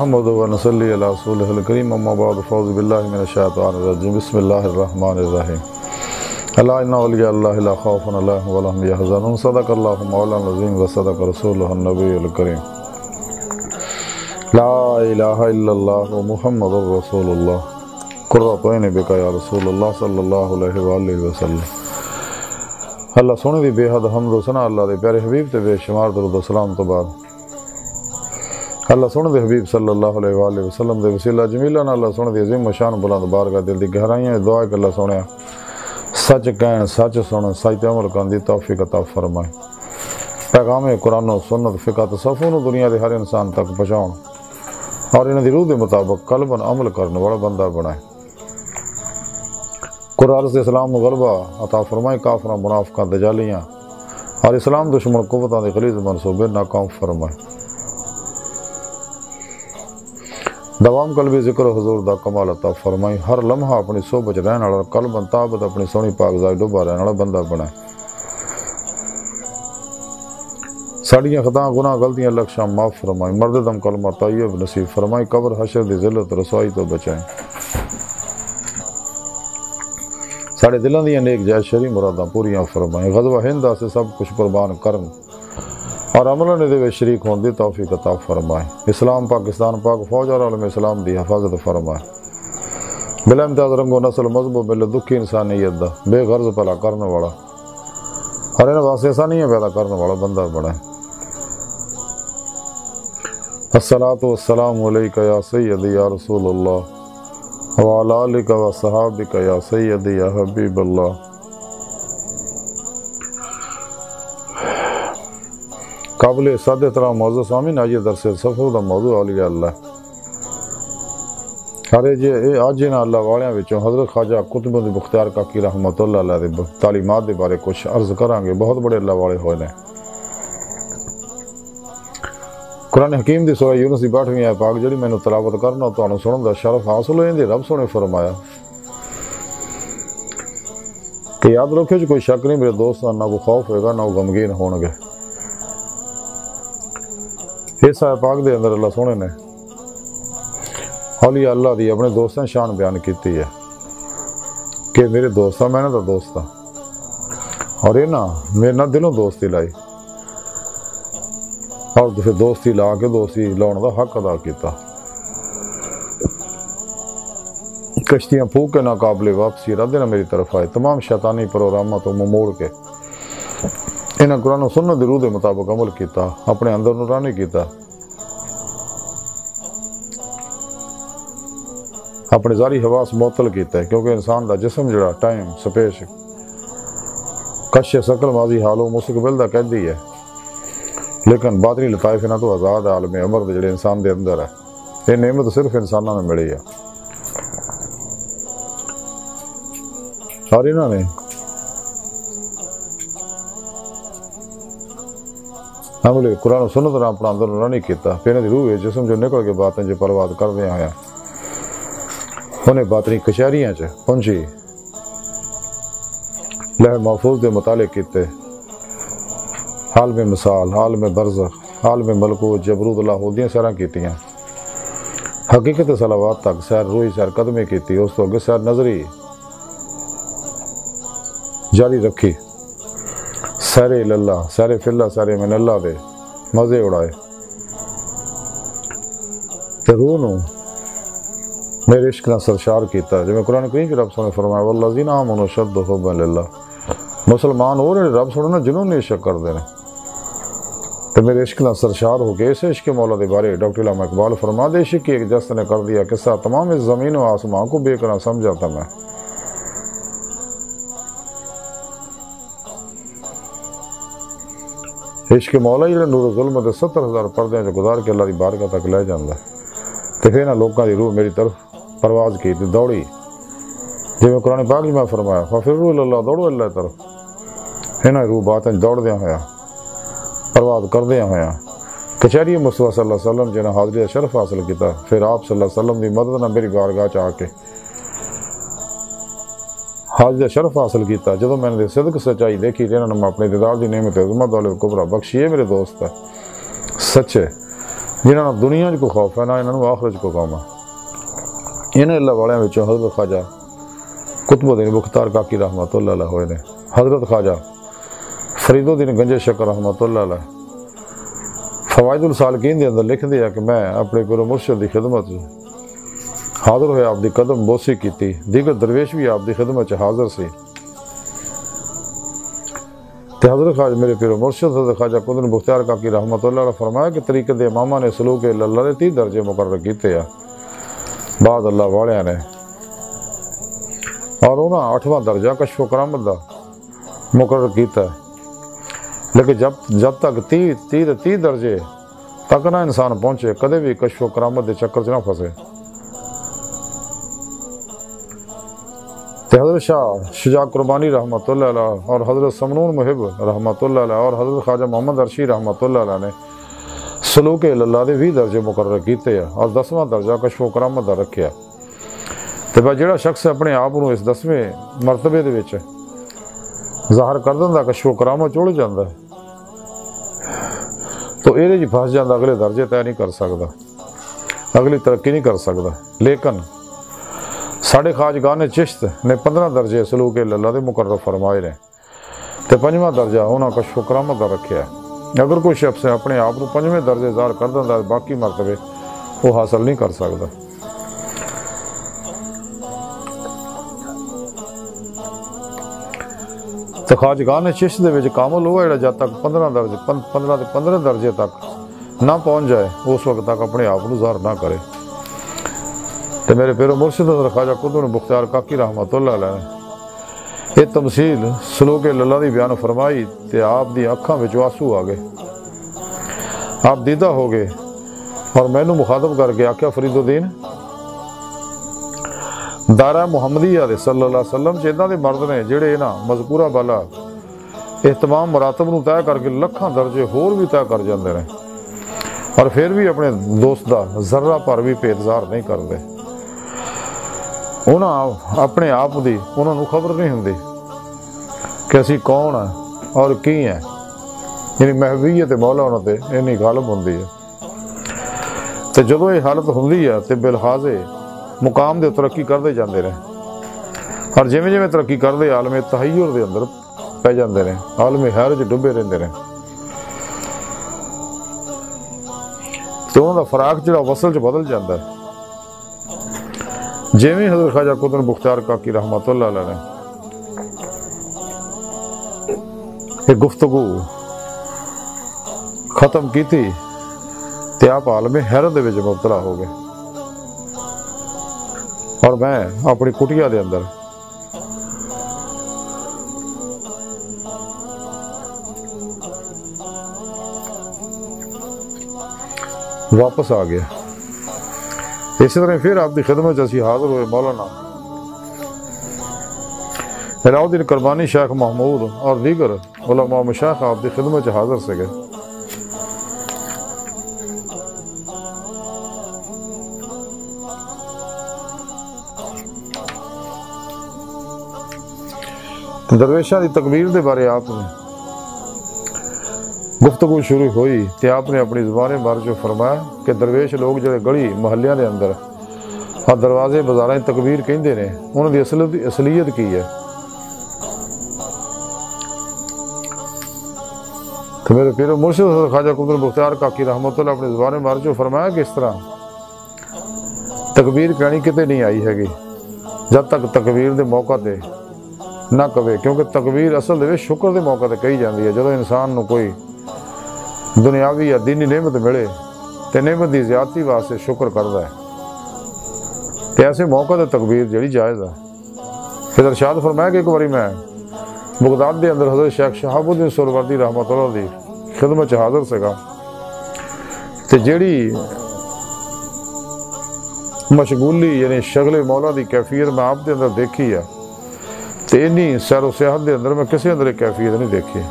محمد و نصلی علی رسولہ الکریم اما بعد فاعوذ باللہ من الشیطان الرجیم بسم اللہ الرحمن الرحیم الا ان اولیاء اللہ لا خوف علیہم ولا هم یحزنون صدق اللہ مولانا العظیم و صدق رسولہ النبی الکریم لا الہ الا اللہ محمد رسول اللہ قرۃ عین بک یا رسول اللہ صلی اللہ علیہ وآلہ وسلم۔ اللہ سونے دی بے حد حمد و ثنا اللہ دے پیارے حبیب تے بے شمار درود و سلام تو بعد اللہ سونے دے حبیب صلی اللہ علیہ وآلہ وسلم دے وسیلہ جمیلہ نہ اللہ سونے دی عظیم و شان بلند بارگاہ دل دی گہرائیاں دعا کہ اللہ سونے سچ کہن سچ سنن سچ تے عمل کرن دی توفیق عطا فرمائے، پیغام قرآن و سنت فقہ تصوف نو دنیا دے ہر انسان تک پہنچاؤن اور انہاں دی روح دے مطابق قلباً عمل کرنے والا بندہ بنائے، قرآن سے اسلام غلبہ عطا فرمائے، کافراں منافقاں دجالیاں اور اسلام دشمن قوتاں دے غلیظ منصوبے ناکام فرمائے، دوام قلبی ذکر و حضور دا کمال عطا فرمائی، ہر لمحہ اپنی صحبت رہن والا قلباً تابت اپنی سونی پاک ذات ڈوبا رہن والا بندہ بنائے، ساڑیاں خطاں گناہ غلطیاں اللہ شام معاف فرمائی، مرد دم کلمہ طیب نصیب فرمائی، قبر حشر دی ذلت رسوائی تو بچائیں، ساڑے دلوں دیاں نیک جائز شرعی مراداں پوریاں فرمائیں، غزوہ ہند سے سب کچھ قربان کرن اور عملوں نے دے شریک ہون دی توفیق عطا فرمائے، اسلام پاکستان پاک فوج اور عالم اسلام دی حفاظت فرمائے، بلا امتیاز رنگ و نسل مذہب و ملت دکھی انسانیت دا بے غرض پلا کرنے والا اور انہیں واسطے آسانیاں پیدا کرنے والا بندہ بنائے، الصلاۃ والسلام علیک یا سیدی یا رسول اللہ وعلی آلک و صحابک یا سیدی یا حبیب اللہ۔ قابل صد احترام معزز سامعین، آئیے درس سفر دا موضوع اولیاء اللہ، آج انہاں اللہ والیاں وچوں حضرت خواجہ قطب الدین بختیار کاکی رحمۃ اللہ علیہ دے تعلیمات دے بارے کچھ عرض کریں گے، بہت بڑے اللہ والے ہوئے نے۔ قرآن حکیم دی سورہ یونس دی 62ویں آیت پاک جڑی مینوں تلاوت کرنا تانوں سنن دا شرف حاصل ہوئے دی، رب سونے فرمایا کہ یاد رکھو جو کوئی شک نہیں میرے دوست نہ کوئی خوف ہوئے گا نہ وہ غمگین ہون گے۔ اس آیت پاک دے اندر اللہ سونے نے اولیاء اللہ دی اپنے دوستاں شان بیان کیتی ہے کہ میرے دوست میں نے تو دوست اور یہ نہ میرے نہ دلوں دوستی لائی اور پھر دوستی لا کے دوستی لاؤن دا حق ادا کیتا، کشتیاں پھونک کے ناقابل واپسی ردے نہ میری طرف آئے، تمام شیطانی پروگرامات تو موڑ کے انہاں قرآن و سنت دی روح دے مطابق عمل کیتا، اپنے اندر نورانی کیتا، اپنے ظاہری حواس معطل کیتا ہے، کیونکہ انسان دا جسم جڑا ٹائم سپیس کش شکل ماضی حال و مستقبل دا قیدی ہے، لیکن باطنی لطائف انہاں تو آزاد عالم امر دے جڑے انسان دے اندر ہے، یہ نعمت صرف انساناں نے ملی ہے اور انہاں نے عمل قرآن و سنت نے اپنا اندر نورانی کیتا، پھر انہاں دی روح جسم جو نکل کے باتیں جو پرواز کردے آیا انہیں باطنی کچہریاں چ پہنچی، لوح محفوظ دے مطالعے کیتے، عالم مثال، عالم برزخ، عالم ملکوت، جبروت لاہودیاں سیراں کیتیاں، حقیقت صلوات تک سیر روحی سیر قدمی کیتی، اس تو اگے سیر نظری جاری رکھی، سیر اللہ، سیر فی اللہ، سیر من اللہ دے مزے اڑائے تے روح نو میرے عشق نہ سرشار کیتا، جو میں قرآن کریم کی رب سونے فرمایا والذین آمنوا اشد حبا للہ، مسلمان ہو رہے رب سونے جنہوں نے عشق کر دینے تو میرے عشق نہ سرشار ہو کے اس عشق مولا دے بارے ڈاکٹر علامہ اقبال فرما دے عشق کی ایک جست نے کر دیا قصہ تمام اس زمین و آسمان کو بے کرنا سمجھا تھا میں، عشق مولا جڑے نور ظلمت 70,000 پردے جو گزار کے اللہ دی بارگاہ تک لے جاندا تے پھر نہ لوکاں دی روح میری طرف پرواز کی تے دوڑی، جی میں قرآن پاک میں فرمایا ففروا الی اللہ، دوڑو اللہ طرف، انہاں روح باتیں دوڑدیاں ہویا پرواز کردیاں ہویا کچہری مصطفیٰ صلی اللہ علیہ وسلم جنہاں حاضری شرف حاصل کیتا، پھر آپ صلی اللہ علیہ وسلم دی مدد نہ میری بارگاہ چ آ کے حاضر شرف حاصل کیتا، جدو میں نے صدق سچائی دیکھی انہوں نے اپنے دیدار دی نعمت عظمت دولت کبرا بخشی ہے، میرے دوست ہے سچے جنہوں نے دنیا کو خوف ہے نہ انہوں آخرت کو کام ہے۔ انہیں اللہ والوں میں حضرت خواجہ قطب الدین بختیار کاکی رحمۃ اللہ علیہ ہوئے نے، حضرت خواجہ فرید الدین گنج شکر رحمۃ اللہ علیہ فوائد السالکین دے اندر لکھ دیا کہ میں اپنے پیر و مرشد کی خدمت حاضر ہوئے، آپ دی قدم بوسی کیتی، دیگر درویش بھی آپ دی خدمت حاضر سی تے حضرت خواجہ میرے پیر و مرشد حضرت خواجہ قطب الدین بختیار کاکی رحمۃ اللہ علیہ فرمایا کہ طریقت امامہ نے سلوک اللہ نے 30 درجے مقرر کیتے ہیں بعد اللہ والوں نے، اور انہاں 8واں درجہ کشف و کرامت دا مقرر کیتا ہے، لیکن جب تک 30 درجے تک نہ انسان پہنچے کدے بھی کشف و کرامت دے چکر چ نہ پھسے۔ تے حضرت شاہ شجاع قربانی رحمۃ اللہ علیہ اور حضرت سمنون محب رحمۃ اللہ علیہ اور حضرت خواجہ محمد عرشی رحمۃ اللہ علیہ نے سلوک اللہ دے 20 درجے مقرر کیتے ہیں اور 10واں درجہ کشف و کرامت دا رکھیا۔ تے بس جڑا شخص اپنے آپ کو اس 10ویں مرتبے دے وچ ظاہر کر دیندا کشف و کرامت چڑھ جاندا ہے تو یہ جی پھنس جاتا، اگلے درجے طے نہیں کر سکتا، اگلی ترقی نہیں کر سکتا۔ لیکن ساڑھے خواجگان چشت نے 15 درجے سلوک اللہ دے مقرر فرمائے نے تے 5واں درجہ انہاں کشف و کرامت دا رکھیا ہے۔ اگر کوئی شخص اپنے آپ کو 5ویں درجے ظاہر کر دیندا ہے باقی مرتبے وہ حاصل نہیں کر سکتا۔ تو خواجگان چشت دے وچ کامل ہوا جڑا جب تک 15 درجے تک نہ پہنچ جائے اس وقت تک اپنے آپ کو ظاہر نہ کرے۔ تو میرے پیر و مرشد حضرت خواجہ قطب الدین بختیار کاکی رحمۃ اللہ علیہ نے یہ تمثیل سلوک اللہ دی بیان فرمائی تے آپ دی اکھاں وچ آنسو آ گئے، آپ دیدہ ہو گئے اور مینوں مخاطب کر کے آکھیا فرید الدین دارہ محمدیہ دے صلی اللہ علیہ وسلم چیدہ دے مرد نے جڑے نا مذکورہ بالا اہتمام مراتب نو طے کر کے لکھاں درجے ہور بھی طے کر جاندے نے اور پھر بھی اپنے دوست دا ذرہ پر بھی پیدزار نہیں کرتے۔ انہاں اپنے آپ دی انہوں نے خبر نہیں ہوندی کہ اسی کون ہیں اور کی ہیں، یعنی محبوبیت مولا انہوں تے انہی غالب ہوندی ہے۔ تو جدو یہ حالت ہوندی ہے تو بالحاظ مقام دے ترقی کردے جاندے رہے اور جویں جویں ترقی کردے عالم تحیر دے اندر پہ جاندے رہے، عالم حیرت ڈبے رہندے رہے۔ تو انہوں دا فراق جڑا وصل چ بدل جاندہ ہے۔ جویں حضرت خواجہ قطب الدین بختیار کاکی رحمۃ اللہ علیہ نے یہ گفتگو ختم کی تھی تے آپ عالم حیرت دے وچ مبتلا ہو گئے اور میں اپنی کٹیا دے اندر واپس آ گیا۔ اسی طرح پھر آپ کی خدمت اسی حاضر ہوئے مولانا علاؤ الدین کربانی شیخ محمود اور دیگر علماء مشائخ آپ کی خدمت حاضر سے گئے۔ درویشاں دی تکبیر دے بارے آپ نے گفتگو شروع ہوئی کہ آپ نے اپنی زبان مارجو فرمایا کہ درویش لوگ جڑے گلی محلیاں دے اندر اور دروازے بازاراں دی تکبیر کہندے نے انہاں دی اصلیت کی ہے۔ تو میرے پیر و مرشد حضرت خواجہ قطب الدین بختیار کاکی رحمۃ اللہ اپنی زبان مارجو فرمایا کہ اس طرح تکبیر کہنی کتے نہیں آئی ہے گی جب تک تکبیر دے موقع تے نہ کہے، کیونکہ تکبیر اصل دے شکر دے موقع تے کہی جاندی ہے۔ جدو انسان نو کوئی دنیاوی یا دینی نعمت ملے تے نعمت دی زیادتی واسطے شکر کردا ہے تے ایسے موقع تے تکبیر جڑی جائز ہے۔ پھر ارشاد فرمایا کہ ایک باری میں بغداد دے اندر حضرت شیخ شہاب الدین سہروردی رحمۃ اللہ دی خدمت حاضر سگا تے جیڑی مشغولی یعنی شغل مولا دی کیفیت میں آپ دے اندر دیکھی ہے تے انی سیر و سیاحت دے اندر میں کسی اندر ایک کیفیت نہیں دیکھی۔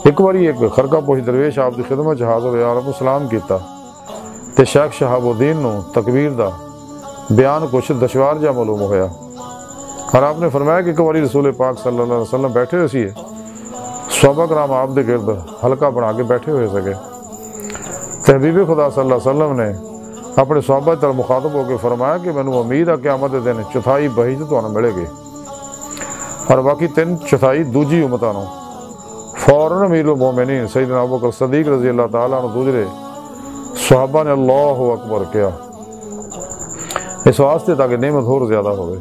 ایک باری ایک خرقہ پوش درویش آپ دی خدمت حاضر ہویا اور سلام کیتا تے شیخ شہاب الدین نو تکبیر دا بیان کچھ دشوار جا معلوم ہویا اور آپ نے فرمایا کہ ایک باری رسول پاک صلی اللہ علیہ وسلم بیٹھے ہوئے سی صحابہ کرام آپ دے گرد حلقہ بنا کے بیٹھے ہوئے سکے تو حبیب خدا صلی اللہ علیہ وسلم نے اپنے صحابہ تر مخاطب ہو کے فرمایا کہ مینوں امید ہے قیامت دے دن چوتھائی بہی تو تانوں ملے گی اور باقی 3/4 دوجی امتاں نوں فوراً امیر المومنین سیدنا ابوبکر صدیق رضی اللہ تعالیٰ عنہ دوسرے صحابہ نے اللہ اکبر کیا اس واسطے تاکہ نعمت اور زیادہ ہوئے۔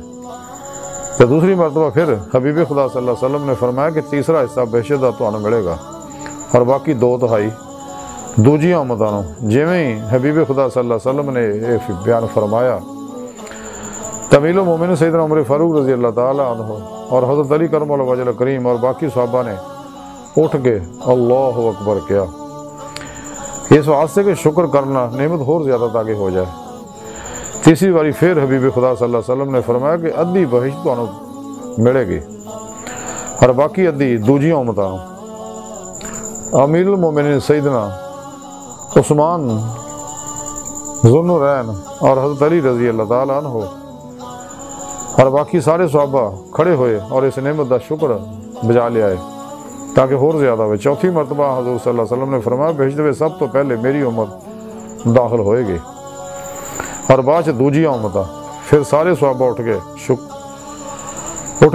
تو دوسری مرتبہ پھر حبیب خدا صلی اللہ علیہ وسلم نے فرمایا کہ تیسرا حصہ بہشت دا تانوں ملے گا اور باقی 2/3 دوجیاں امتاں نوں۔ جویں ہی حبیب خدا صلی اللہ علیہ وسلم نے یہ بیان فرمایا امیر المومنین سیدنا عمر فاروق رضی اللہ تعالیٰ عنہ اور حضرت علی کرم اللہ وجہ کریم اور باقی صحابہ نے اٹھ کے اللہ اکبر کیا اس واسطے کہ شکر کرنا نعمت اور زیادہ تاکہ ہو جائے۔ تیسری باری پھر حبیب خدا صلی اللہ علیہ وسلم نے فرمایا کہ ادھی بہشت تانوں ملے گی اور باقی ادھی دوجیاں امتاں نوں۔ امیر المومنین سیدنا عثمان ذو النورین اور حضرت علی رضی اللہ تعالیٰ عنہ اور باقی سارے صحابہ کھڑے ہوئے اور اس نعمت دا شکر بجا لے آئے تاکہ اور زیادہ ہوئے۔ چوتھی مرتبہ حضور صلی اللہ علیہ وسلم نے فرمایا بہشت میں سب تو پہلے میری امت داخل ہوئے گی اور بعد دوجیاں امتاں۔ پھر سارے صحابہ اٹھ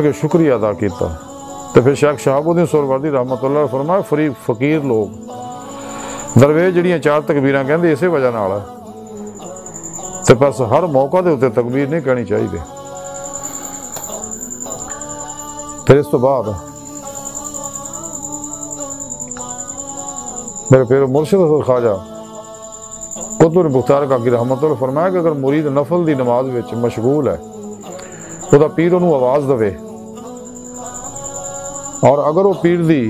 کے شکریہ ادا کیتا۔ تو پھر شیخ شہاب الدین سہروردی رحمۃ اللہ علیہ فرمایا فقیر لوگ درویش جڑیاں 4 تکبیراں کہندے اسی وجہ نال ہے تے بس ہر موقع دے اوتے تکبیر نہیں کہنی چاہیے۔ پھر اس تو بعد میرے پیر مرشد حضرت خواجہ قطب بختیار کاکی رحمۃ اللہ فرمایا کہ اگر مرید نفل دی نماز وچ مشغول ہے تو دا پیر انہوں آواز دے اور اگر وہ پیر دی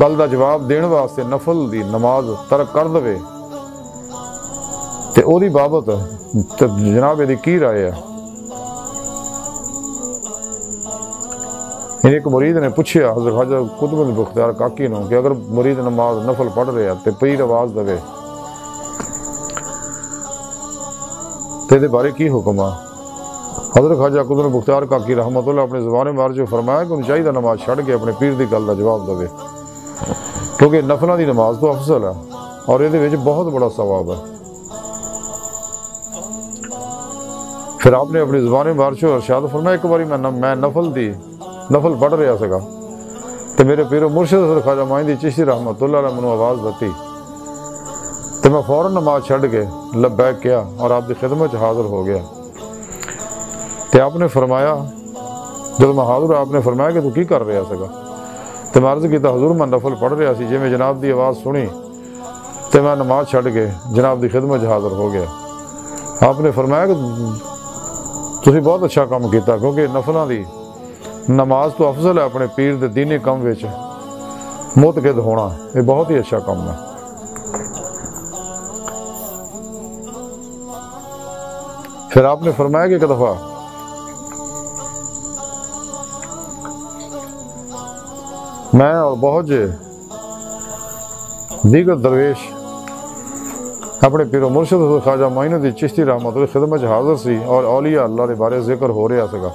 گل دا جواب دین واسطے نفل دی نماز ترک کر دے تے او دی بابت جناب دی کی رائے ہے۔ ایک مرید نے پوچھیا حضرت خواجہ قطب بختیار کاکی نو کہ اگر مرید نماز نفل پڑھ رہے تے پیر آواز دے تے دے بارے کی حکم ہے؟ حضرت خواجہ قطب بختیار کاکی رحمۃ اللہ اپنے زبان مبارک جو فرمایا کہ انہیں چاہیے نماز چھڑ کے اپنے پیر دی گل دا جواب دے کیونکہ نفلاں دی نماز تو افضل ہے اور یہ وچ بہت بڑا ثواب ہے۔ پھر آپ نے اپنی زبان مبارک ارشاد فرمایا ایک باری میں نفل پڑھ رہا سکا تو میرے پیر مرشد حضرت خواجہ معین چشتی رحمۃ اللہ علیہ منو آواز دیتی تو میں فوراً نماز چھڑ کے لبیک کیا اور آپ کی خدمت حاضر ہو گیا۔ تو آپ نے فرمایا جب میں حاضر آپ نے فرمایا کہ تو کی کر رہا سکا تو میں عرض کیتا حضور میں نفل پڑھ رہا سی جی میں جناب دی آواز سنی تو میں نماز چھڑ کے جناب دی خدمت حاضر ہو گیا۔ آپ نے فرمایا کہ تسی بہت اچھا کام کیتا کیونکہ نفلاں دی نماز تو افضل ہے اپنے پیر دے دینی کم وچ متقد ہونا، یہ بہت ہی اچھا کام ہے۔ پھر آپ نے فرمایا کہ ایک دفعہ میں اور بہت دیگر درویش اپنے پیر و مرشد حضرت خواجہ معین الدین چشتی رحمۃ اللہ خدمت حاضر سی اور اولیاء اللہ دے بارے ذکر ہو رہا سکا۔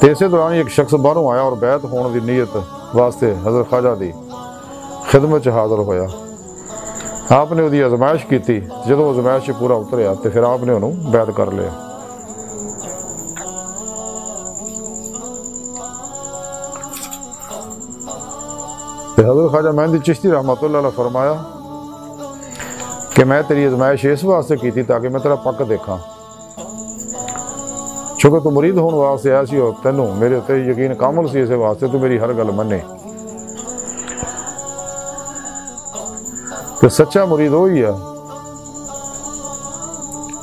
اسی دوران ایک شخص باہروں آیا اور بیعت ہونے دی نیت واسطے حضرت خواجہ دی خدمت حاضر ہویا۔ آپ نے وہ آزمائش کی تھی، جب وہ آزمائش پورا اتریا تو پھر آپ نے انہوں بیعت کر لیا۔ حضرت خواجہ معین چشتی رحمۃ اللہ علیہ فرمایا کہ میں تیری آزمائش اس واسطے کی تھی تاکہ میں تیرا پک دیکھاں، چونکہ تو مرید ہونے واسطے آیا سی اور تینوں میرے تے یقین کامل سی، اس واسطے تو میری ہر گل منے۔ تو سچا مرید وہی ہے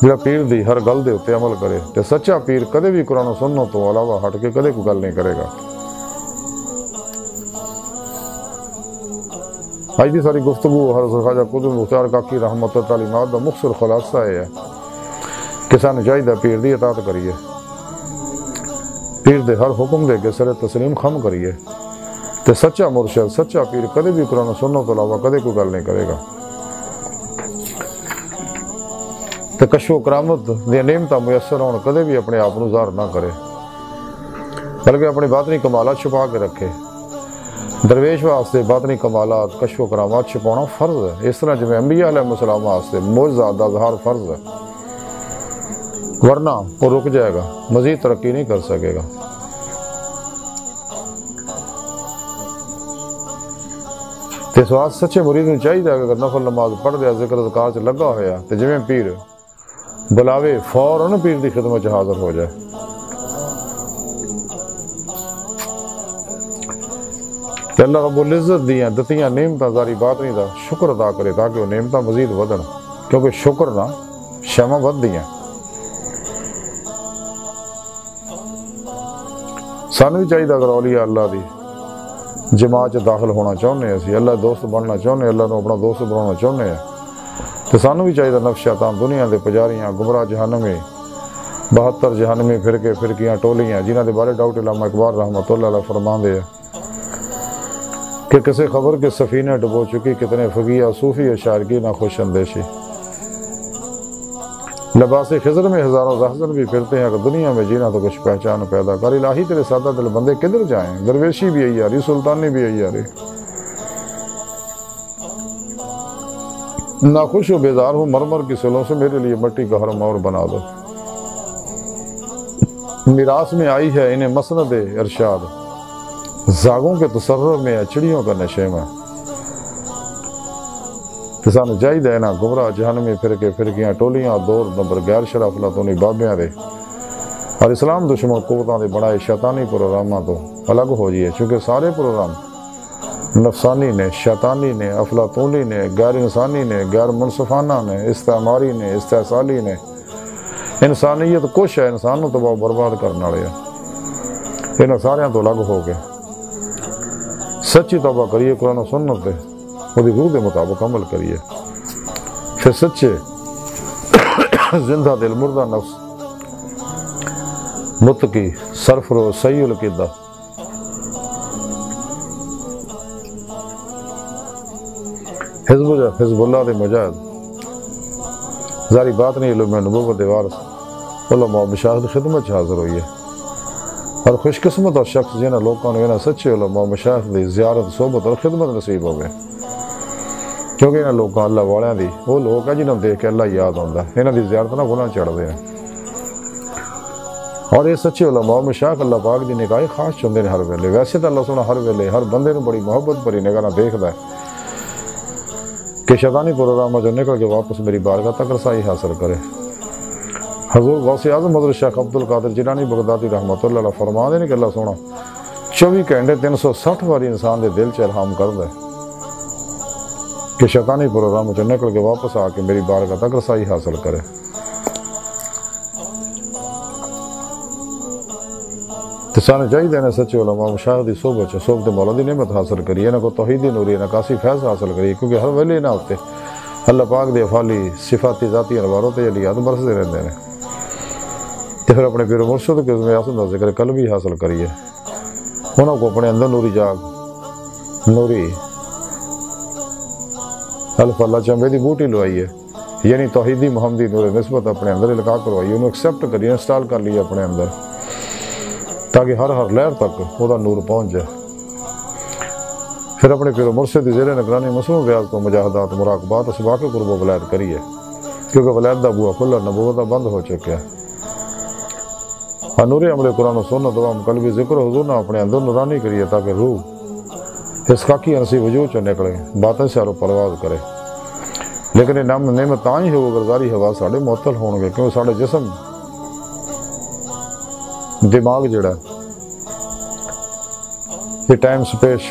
جڑا پیر دی ہر گل دے تے عمل کرے، تے سچا پیر کدے بھی قرآن و سنت تو علاوہ ہٹ کے کدے کوئی گل نہیں کرے گا۔ آج دی ساری گفتگو حضرت خواجہ قطب بختیار کاکی رحمۃ اللہ تعالیمات دا مختصر خلاصہ ہے کہ سانو چاہیے پیر دی اطاعت کریے، پیر دے ہر حکم دے کے سر تسلیم خم کریے، تے سچا مرشد سچا پیر کدے بھی قرآن و سنت تو علاوہ کدے کوئی گل نہیں کرے گا۔ تے کشف و کرامت دی نعمتاں میسر ہون کدے بھی اپنے آپ نو ظاہر نہ کرے، بلکہ اپنی باطنی کمالات چھپا کے رکھے درویش واسطے باطنی کمالات کشف و کرامات چھپانا فرض ہے، اس طرح جب انبیاء علیہ السلام واسطے معجزات اظہار فرض ہے، ورنہ وہ رک جائے گا، مزید ترقی نہیں کر سکے گا۔ اس واسطے سچے مرید نوں چاہیے کہ اگر نفل نماز پڑھ دیا، ذکر اذکار چ لگا ہویا تے جویں پیر بلاوے فوراً پیر دی خدمت چ حاضر ہو جائے۔ کہ اللہ رب العزت دیاں دتیاں نعمتاں ظاہری باطنی دا شکر ادا کرے تاکہ وہ نعمتاں مزید ودن، کیونکہ شکر نہ شمع ود دیاں۔ سانوں بھی چاہیے اگر اولیاء اللہ دی جماعت داخل ہونا چاہنے ہیں، اسی اللہ دوست بننا چاہنے ہیں، اللہ نو اپنا دوست بنانا چاہنے ہیں، تو سانوں بھی چاہیے نفس شیطان دنیا دے پجاریاں گمراہ جہنمی 72 جہنمی فرقے فرقیاں ٹولیاں جنہاں دے بارے ڈاکٹر علامہ اقبال رحمۃ اللہ علیہ فرماندے ہیں کہ کسی خبر کے سفینے ڈبو چکی کتنے فقیہ صوفی اشعار کی نہ خوش اندیشی، لباس خضر میں ہزاروں رہزن بھی پھرتے ہیں، اگر دنیا میں جینا تو کچھ پہچان پیدا کر، الہی تیرے سادہ دل بندے کدھر جائیں، درویشی بھی آئی آ رہی، سلطانی بھی آئی آ رہی، ناخوش و بیزار ہوں مرمر کی سلوں سے، میرے لیے مٹی کا حرم اور بنا دو۔ میراث میں آئی ہے انہیں مسند ارشاد، زاغوں کے تصرف میں ہے چڑیوں کا نشے میں۔ کہ سانو چاہیے نا گمراہ جہنمی فرقے فرقیاں ٹولیاں دور نمبر غیر شرف لاتونی بابیاں دے اور اسلام دشمن قوتاں دے بنائے شیطانی پروگراماں تو الگ ہو جائے، چونکہ سارے پروگرام نفسانی نے، شیطانی نے، افلاطونی نے، غیر انسانی نے، غیر منصفانہ نے، استعماری نے، استحصالی نے، انسانیت کچھ ہے انسان نو تباہ برباد کرنے والے ہیں، انہاں ساریاں تو الگ ہو کے سچی توبہ کریے، قرآن و سنت دے وہ دی روح دے مطابق عمل کریے، پھر سچے زندہ دل مردہ نفس متقی سرفروز صحیح العقیدہ حزب اللہ دے مجاہد ظاہری بات نہیں علم نبوت دے وارث علماء مشاہد خدمت چ حاضر ہوئی ہے، اور خوش قسمت اور شخص جنہاں لوگوں نے سچے علماء مشاہد دی زیارت صحبت اور خدمت نصیب ہوئے، کیونکہ انہاں لوگوں اللہ والیاں دی وہ لوگ ہیں جنہوں دیکھ کے اللہ یاد آتا ہے، انہاں دی زیارت نہ گناہ چڑھتے ہیں، اور یہ سچے علماء مشاہد اللہ پاک دی نگاہ خاص چندے نے ہر ویلے، ویسے تو اللہ سونا ہر ویلے ہر بندے نے بڑی محبت بڑی نگاہ نہ دیکھتا ہے کہ شیطانی پروگرام جو نکل کے واپس میری بارگاہ تک رسائی حاصل کرے۔ حضور غوث اعظم حضرت شیخ عبد القادر جیلانی بغدادی رحمۃ اللہ علیہ فرما دے کہ اللہ سونا 24 گھنٹے 360 باری انسان دے دل چ الہام کردا ہے کہ شیطانی پروگرام چ نکل کے واپس آ کے میری بارگاہ تک رسائی حاصل کرے۔ تو سانے چاہیے نا سچے علماء مشاہد دی صحبت مولا دی نعمت حاصل کریے، انہاں کو توحیدی نوری نکاسی فیض حاصل کریے، کیونکہ ہر ویلے نہ ہوتے اللہ پاک دے افعالی صفاتی ذاتی انواروں تے علیات برسدے رہندے نے، تے پھر اپنے پیر و مرشد کے عزم اعظم دا ذکر قلبی حاصل کریے، انہوں کو اپنے اندر نوری جاگ نوری الف اللہ چمبے دی بوٹی لوائی ہے، یعنی توحیدی محمدی نور نسبت اپنے اندر لکھا کروائی، انہوں ایکسیپٹ کریے، انسٹال کر لیے اپنے اندر، تاکہ ہر لہر تک وہ دا نور پہنچ جائے۔ پھر اپنے پیر و مرشد دی زیر نگرانی مصنوع ریاض کو مجاہدات مراقبات اسباق قرب و ولایت کریے، کیونکہ ولایت دا بوا کھلا نبوت دا بند ہو چکا ہے، اور نور عمل قرآن و سنت دوام قلبی ذکر حضور نہ اپنے اندر نورانی کریے، تاکہ روح اس خاکی انسی وجود چ نکلے باطن سے آرو پرواز کرے۔ لیکن یہ نعمت تاں ہی ہو گرداری ہوا ساڑھے معطل ہون گے، کیونکہ ساڑھے جسم دماغ جڑا یہ ٹائم سپیش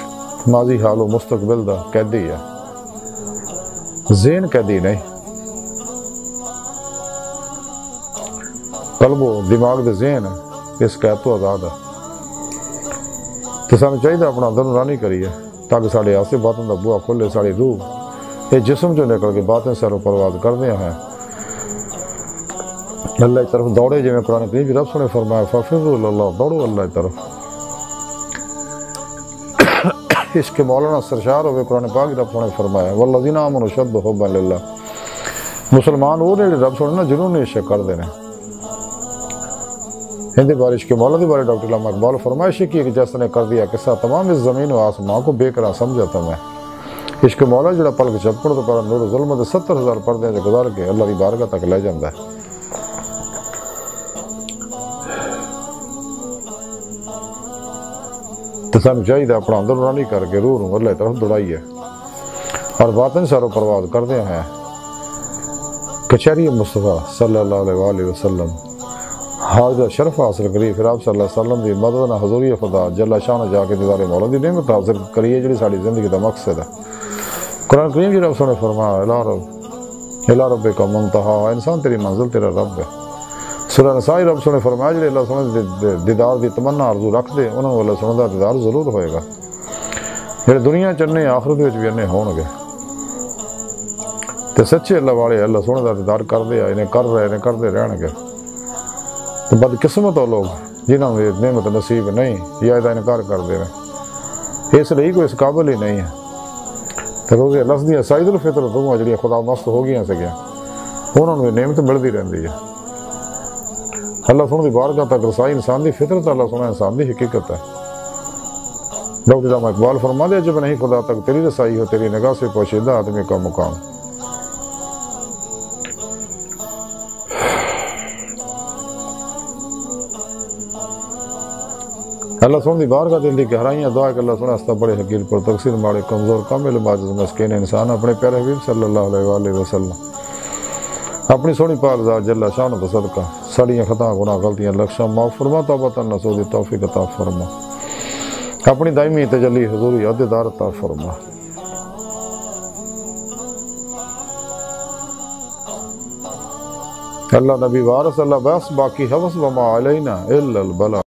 ماضی حال و مستقبل دا قیدی ہے، ذہن قیدی نہیں، قلب و دماغ دے ذہن اس قید تو آزاد ہے۔ تو سانو چاہیے اپنا اندر نورانی کریے تاکہ ساڑھے آسے باطن دا بوا کھلے، ساڑھی روح یہ جسم جو نکل کے باطن سے پرواز کردے ہیں اللہ کی طرف دوڑے، جی میں قرآن کریم کی رب نے فرمایا فَفِرُّوا إِلَى اللَّهِ، دوڑو اللہ کی طرف۔ اس کے مولانا سرشار ہوئے قرآن پاک رب نے فرمایا وَالَّذِينَ آمَنُوا أَشَدُّ حُبًّا لِلَّهِ، مسلمان وہ نے رب نے جنہوں نے عشق کر دینے، ہندی بارش کے مولا دی بارے ڈاکٹر علامہ اقبال فرمائش کی کہ جس نے کر دیا قصہ تمام اس زمین و آسمان کو بے قرار سمجھاتا میں عشق مولا جڑا پلک چپڑ تو پر نور ظلم دے 70,000 پردے جو گزار کے اللہ دی بارگاہ تک لے جاندا ہے۔ تو سانو چاہیے اپنا اندر نورانی کر کے روح نوں اللہ طرف دوڑائیے اور باطن سارو پرواز کردے ہیں کچہری مصطفیٰ صلی اللہ علیہ وآلہ وسلم حاضر شرف حاصل کری، پھر آپ صلی اللہ علیہ وسلم دی مدد نہ حضوری خدا جل شان جا کے دیدار مولا دی نعمت حاصل کریے جڑی ساری زندگی دا مقصد ہے۔ قرآن کریم جڑا اس نے فرمایا الی ربک منتہا، انسان تیری منزل تیرا رب ہے۔ سورہ نساء رب نے فرمایا جڑے اللہ سنے دیدار دی تمنا آرزو رکھ دے انہوں نے اللہ سنے دا دیدار ضرور ہوئے گا، جڑے دنیا چنے آخرت وچ بھی انے ہون گے۔ تے سچے اللہ والے اللہ سنے دا دیدار کر دے انہیں کر رہے انہیں کر دے رہن گے۔ تو بدقسمت ہو لوگ جنہوں نے نعمت نصیب نہیں یا دا انکار کر دے رہے، اس لیے کوئی اس قابل ہی نہیں ہے۔ تو روزے لفظ دیا سعید الفطر دعا جڑی خدا مست ہو گیا سکیا انہوں نے نعمت ملتی رہتی ہے۔ اللہ سن دی بارگاہ تک رسائی انسان دی فطرت، اللہ سنا انسان دی حقیقت ہے۔ ڈاکٹر علامہ اقبال فرما دے جب نہیں خدا تک تیری رسائی ہو تیری نگاہ سے پوشیدہ آدمی کا مقام۔ اللہ سن دی بارگاہ دل دی گہرائیاں دعا کہ اللہ سنا استا بڑے حقیر پر تقصیر ماڑے کمزور کامل معجز مسکین انسان اپنے پیارے حبیب صلی اللہ علیہ وآلہ وسلم اپنی سونی پاک ذات جل شان و صدقہ ساڑیاں خطا گناہ غلطیاں لکشاں معاف فرما توبہ نصوح توفیق عطا فرما، اپنی دائمی تجلی حضوری عہدیدار عطا فرما۔ اللہ نبی وارث اللہ بس باقی حفظ وما علینا الا البلاغ۔